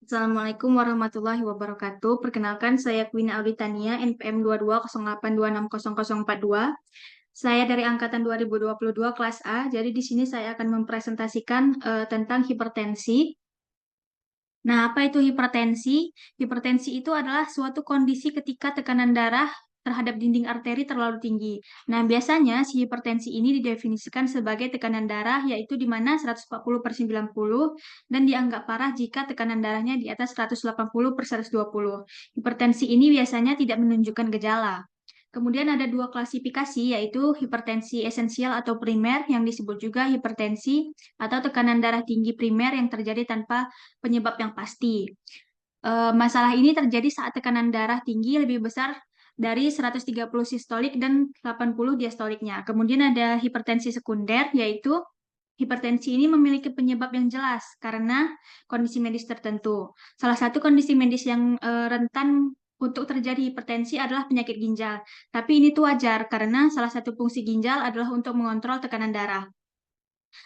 Assalamualaikum warahmatullahi wabarakatuh. Perkenalkan, saya Kwina Auditania, NPM 2208260042. Saya dari angkatan 2022 kelas A. Jadi di sini saya akan mempresentasikan tentang hipertensi. Nah, apa itu hipertensi? Hipertensi itu adalah suatu kondisi ketika tekanan darah terhadap dinding arteri terlalu tinggi. Nah, biasanya si hipertensi ini didefinisikan sebagai tekanan darah yaitu di mana 140/90 dan dianggap parah jika tekanan darahnya di atas 180/120. Hipertensi ini biasanya tidak menunjukkan gejala. Kemudian ada dua klasifikasi yaitu hipertensi esensial atau primer yang disebut juga hipertensi atau tekanan darah tinggi primer yang terjadi tanpa penyebab yang pasti. Masalah ini terjadi saat tekanan darah tinggi lebih besar dari 130 sistolik dan 80 diastoliknya. Kemudian ada hipertensi sekunder, yaitu hipertensi ini memiliki penyebab yang jelas karena kondisi medis tertentu. Salah satu kondisi medis yang rentan untuk terjadi hipertensi adalah penyakit ginjal. Tapi ini tuh wajar karena salah satu fungsi ginjal adalah untuk mengontrol tekanan darah.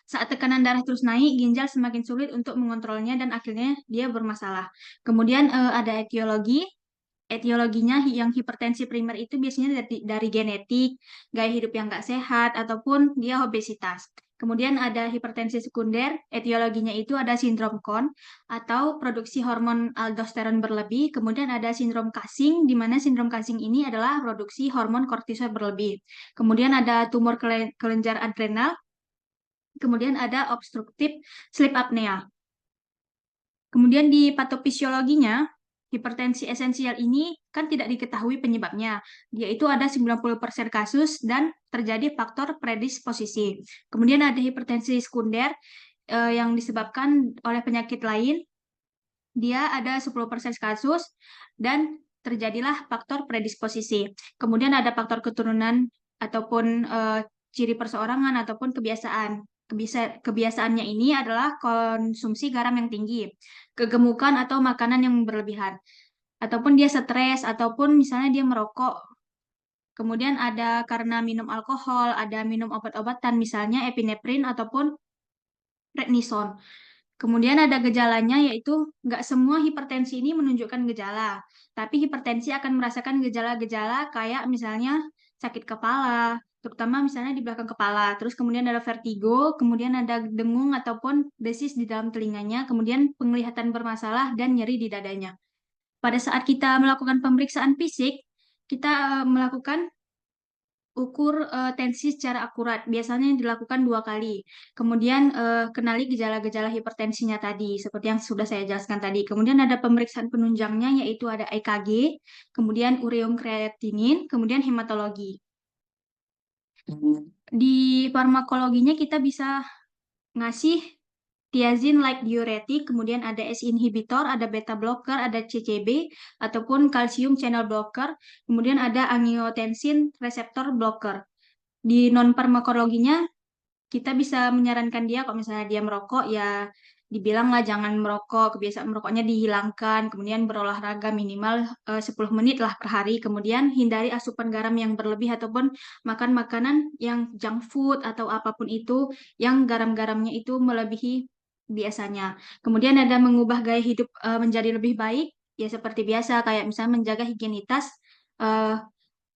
Saat tekanan darah terus naik, ginjal semakin sulit untuk mengontrolnya dan akhirnya dia bermasalah. Kemudian ada etiologi. Etiologinya yang hipertensi primer itu biasanya dari genetik, gaya hidup yang nggak sehat, ataupun dia obesitas. Kemudian ada hipertensi sekunder, etiologinya itu ada sindrom Conn atau produksi hormon aldosteron berlebih. Kemudian ada sindrom Cushing, di mana sindrom Cushing ini adalah produksi hormon kortisol berlebih. Kemudian ada tumor kelenjar adrenal, kemudian ada obstruktif sleep apnea. Kemudian di patofisiologinya, hipertensi esensial ini kan tidak diketahui penyebabnya. Dia itu ada 90% kasus dan terjadi faktor predisposisi. Kemudian ada hipertensi sekunder yang disebabkan oleh penyakit lain. Dia ada 10% kasus dan terjadilah faktor predisposisi. Kemudian ada faktor keturunan ataupun ciri perseorangan ataupun kebiasaan. Kebiasaannya ini adalah konsumsi garam yang tinggi, kegemukan atau makanan yang berlebihan, ataupun dia stres, ataupun misalnya dia merokok. Kemudian ada karena minum alkohol, ada minum obat-obatan, misalnya epinefrin ataupun prednison. Kemudian ada gejalanya yaitu nggak semua hipertensi ini menunjukkan gejala, tapi hipertensi akan merasakan gejala-gejala kayak misalnya sakit kepala, terutama misalnya di belakang kepala, terus kemudian ada vertigo, kemudian ada dengung ataupun desis di dalam telinganya, kemudian penglihatan bermasalah dan nyeri di dadanya. Pada saat kita melakukan pemeriksaan fisik, kita melakukan ukur tensi secara akurat. Biasanya yang dilakukan 2 kali. Kemudian kenali gejala-gejala hipertensinya tadi, seperti yang sudah saya jelaskan tadi. Kemudian ada pemeriksaan penunjangnya, yaitu ada EKG, kemudian ureum kreatinin, kemudian hematologi. Di farmakologinya kita bisa ngasih tiazin like diuretik, kemudian ada S inhibitor, ada beta blocker, ada CCB, ataupun calcium channel blocker, kemudian ada angiotensin receptor blocker. Di non farmakologinya kita bisa menyarankan dia kalau misalnya dia merokok ya dibilang lah jangan merokok, kebiasaan merokoknya dihilangkan, kemudian berolahraga minimal 10 menit lah per hari, kemudian hindari asupan garam yang berlebih ataupun makan makanan yang junk food atau apapun itu yang garam-garamnya itu melebihi biasanya. Kemudian ada mengubah gaya hidup menjadi lebih baik, ya seperti biasa kayak misalnya menjaga higienitas eh,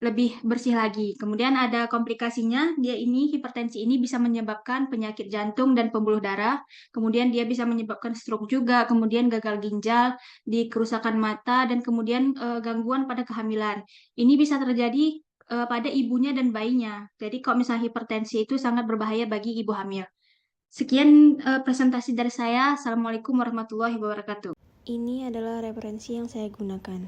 lebih bersih lagi. Kemudian ada komplikasinya, dia ini hipertensi ini bisa menyebabkan penyakit jantung dan pembuluh darah. Kemudian dia bisa menyebabkan stroke juga, kemudian gagal ginjal, di kerusakan mata dan kemudian gangguan pada kehamilan. Ini bisa terjadi pada ibunya dan bayinya. Jadi kalau misalnya hipertensi itu sangat berbahaya bagi ibu hamil. Sekian presentasi dari saya. Assalamualaikum warahmatullahi wabarakatuh. Ini adalah referensi yang saya gunakan.